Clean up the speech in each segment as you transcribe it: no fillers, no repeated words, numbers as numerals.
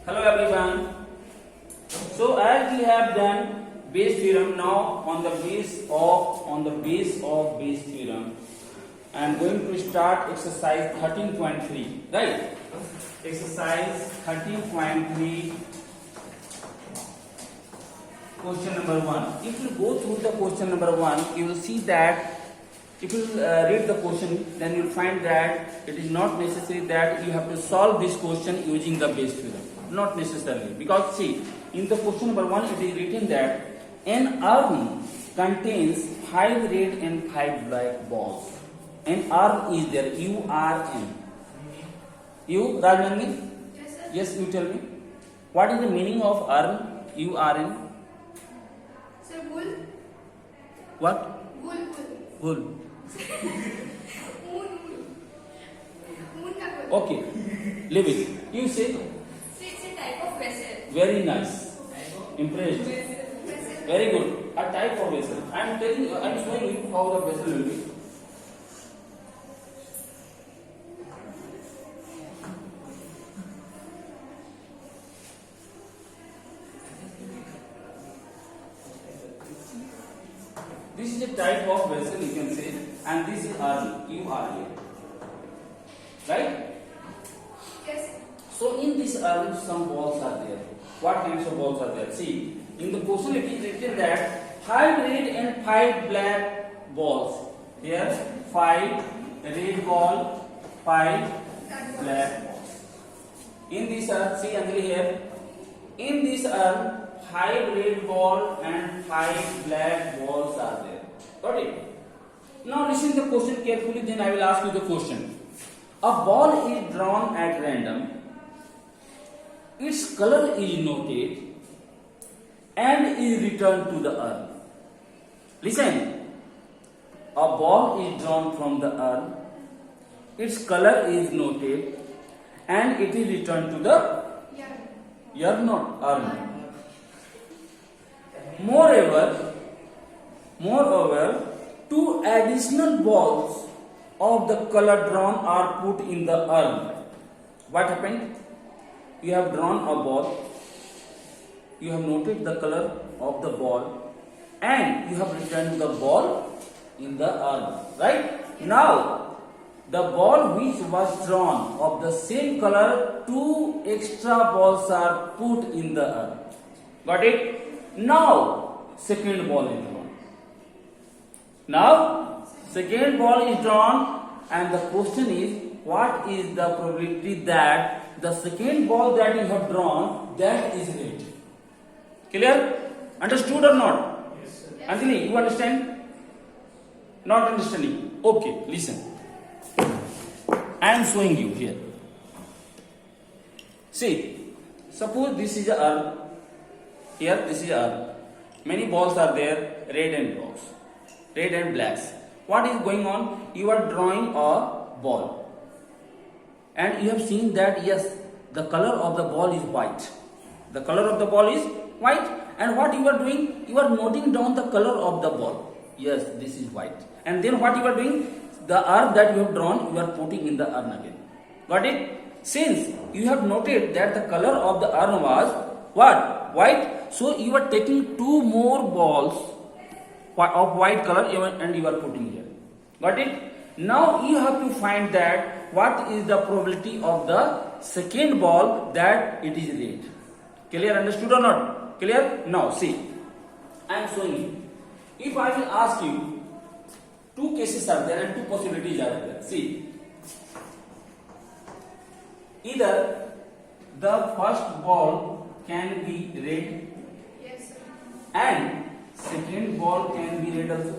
Hello everyone. So as we have done base theorem, now on the base of base theorem, I am going to start exercise 13.3. Right? Exercise 13.3. Question number 1. If you go through the question number 1, you will see that if you read the question, then you will find that it is not necessary that you have to solve this question using the base theorem. Not necessarily, because see, in the question number 1 it is written that an urn contains 5 red and 5 black balls. An urn is there, U-R-N. You, Rajnandni? Yes, sir. Yes, you tell me. What is the meaning of urn, U-R-N? Sir, wool. What? Wool. Wool. Moon. Moon का wool. Okay, leave it. You say. So it's a type of vessel. Very nice. Impressed. Vessel. Very good. A type of vessel. I am telling you, I am showing you how the vessel will be. This is a type of vessel, you can say, and this is urn, U-R-A. Right? Yes. So in this urn, some balls are there. What kinds of balls are there? See, in the question it is written that 5 red and 5 black balls. Here, 5 red ball, 5 black balls. In this urn, see Anjali here. In this urn, 5 red ball and 5 black balls are there. Got it? Now listen the question carefully, then I will ask you the question. A ball is drawn at random. Its color is noted and is returned to the urn. Listen. A ball is drawn from the urn. Its color is noted and it is returned to the urn. Moreover, 2 additional balls of the color drawn are put in the urn. What happened? You have drawn a ball, you have noted the color of the ball, and you have returned the ball in the urn. Right? Now, the ball which was drawn of the same color, 2 extra balls are put in the urn. Got it? Now, second ball is drawn. Now, second ball is drawn, and the question is, what is the probability that the second ball that you have drawn, that is red? Clear? Understood or not? Yes. Anthony, you understand? Not understanding? Okay, listen. I am showing you here. See, suppose this is a urn. Here, this is a urn. Many balls are there, red and blacks. What is going on? You are drawing a ball. And you have seen that, yes, the color of the ball is white. The color of the ball is white. And what you are doing? You are noting down the color of the ball. Yes, this is white. And then what you are doing? The urn that you have drawn, you are putting in the urn again. Got it? Since you have noted that the color of the urn was what? White. So you are taking 2 more balls of white color and you are putting here. Got it? Now you have to find that what is the probability of the second ball that it is red. Clear? Understood or not? Clear? Now see, I am showing you. If I will ask you, 2 cases are there and 2 possibilities are there. See, either the first ball can be red Yes, sir. and second ball can be red also.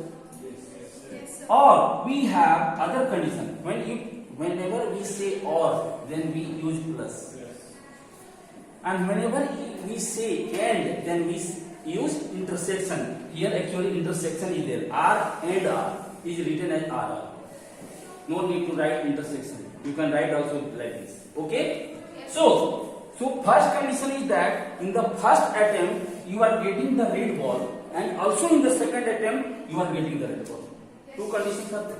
Yes, sir. Or we have other condition. Whenever we say or, then we use plus. And whenever we say and, then we use intersection. Here actually intersection is there. R and R is written as R. No need to write intersection. You can write also like this. Okay? Yes. So first condition is that in the first attempt you are getting the red ball, and also in the second attempt you are getting the red ball. 2 conditions are there.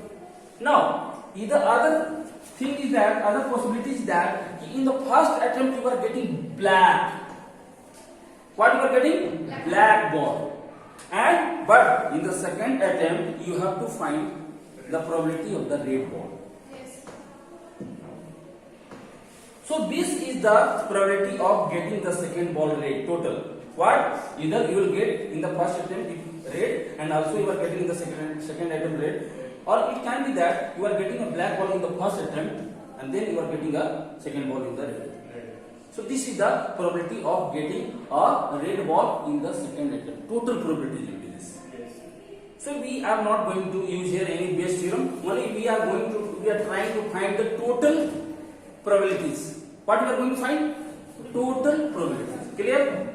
Now, either other thing is that other possibility is that in the first attempt you are getting black. What you are getting? Black ball. And but in the second attempt you have to find the probability of the red ball. Yes. So this is the probability of getting the second ball red total. What? Either you will get in the first attempt red and also you are getting in the second attempt red, or it can be that you are getting a black ball in the first attempt and then you are getting a second ball in the red. So this is the probability of getting a red ball in the second attempt. Total probability will be this. So we are not going to use here any Bayes theorem. Only we are trying to find the total probabilities. What we are going to find? Total probabilities. Clear?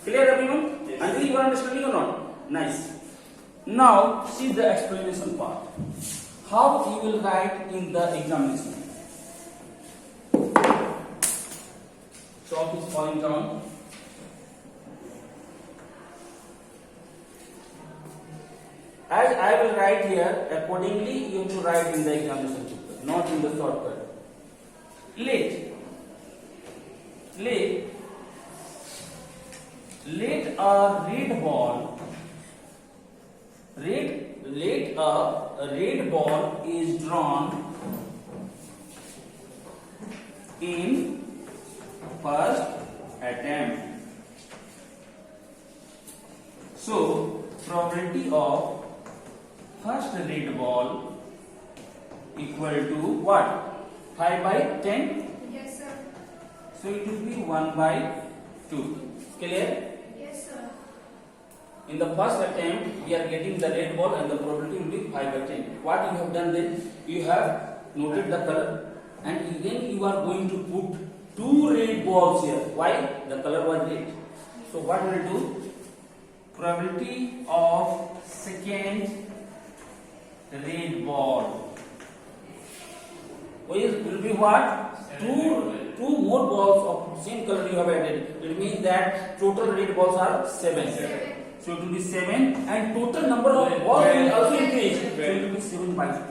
Clear everyone? Yes. Until you are understanding or not? Nice. Now see the explanation part. How you will write in the examination. Chalk is falling down. As I will write here, accordingly you have to write in the examination paper, not in the shortcut. Let a red ball, let a red ball is drawn in first attempt. So probability of first red ball equal to what? 5 by 10. Yes, sir. So it will be 1 by 2. Clear? Yes, sir. In the first attempt, we are getting the red ball and the probability will be 5 by 10. What you have done then? You have noted the color and then you are going to put 2 red balls here. Why? The color was red. So what we will do? Probability of second red ball will be what? Two more balls of same color you have added. It means that total red balls are 7. So it will be 7 and total number of balls will also increase. So it will be 7 by 12.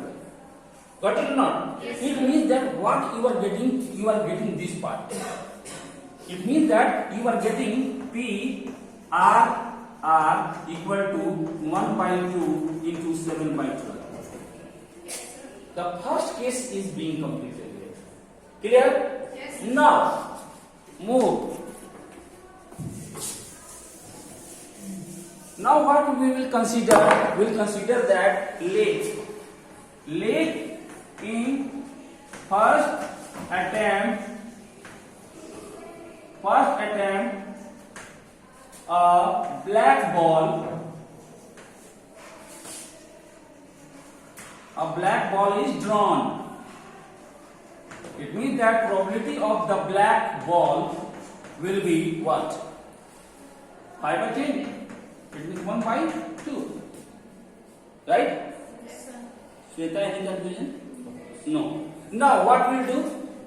Got it or not? Yes. It means that what you are getting this part. It means that you are getting P R equal to 1 by 2 into 7 by 12. Yes, sir. The first case is being completed here. Clear? Yes. Now, move. Now what we will consider? We will consider that let in first attempt a black ball is drawn. It means that probability of the black ball will be what? 5 by 10. It means 1 by 2. Right? Yes, sir. Shweta, any confusion? No. Now what we will do?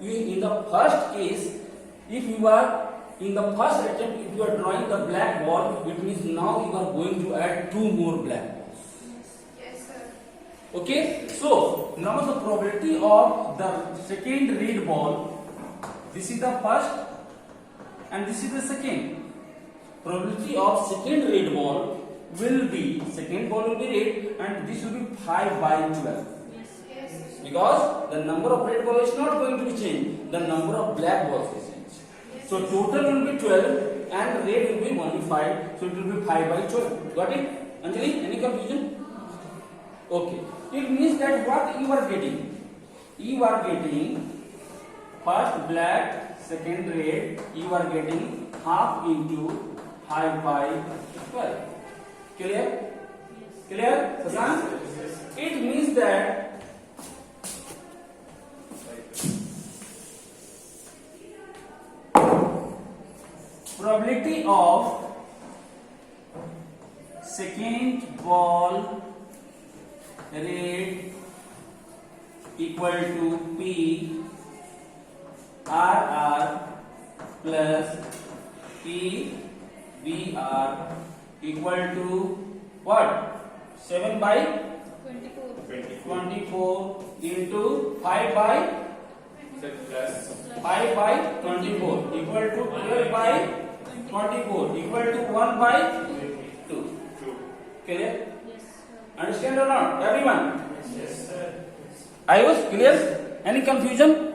In the first case, if you are in the first attempt, if you are drawing the black ball, it means now you are going to add 2 more black balls. Yes, sir. Okay, so now the probability of the second red ball, this is the first and this is the second. Probability of second red ball will be, second ball will be red and this will be 5 by 12. Yes. Because the number of red balls is not going to be changed, the number of black balls is changed. So total will be 12 and red will be only 5, so it will be 5 by 12. Got it? Anjali, any confusion? Okay. It means that what you are getting? You are getting first black, second red, you are getting half into 5 by 12. Clear? Clear? Sasan? It means that probability of second ball red equal to P RR plus P VR equal to what? 7 by 24. 24 into 5 by 24 equal to 1 by 2. Clear? Yes, sir. Understand or not? Everyone? Yes, sir. I was clear? Any confusion?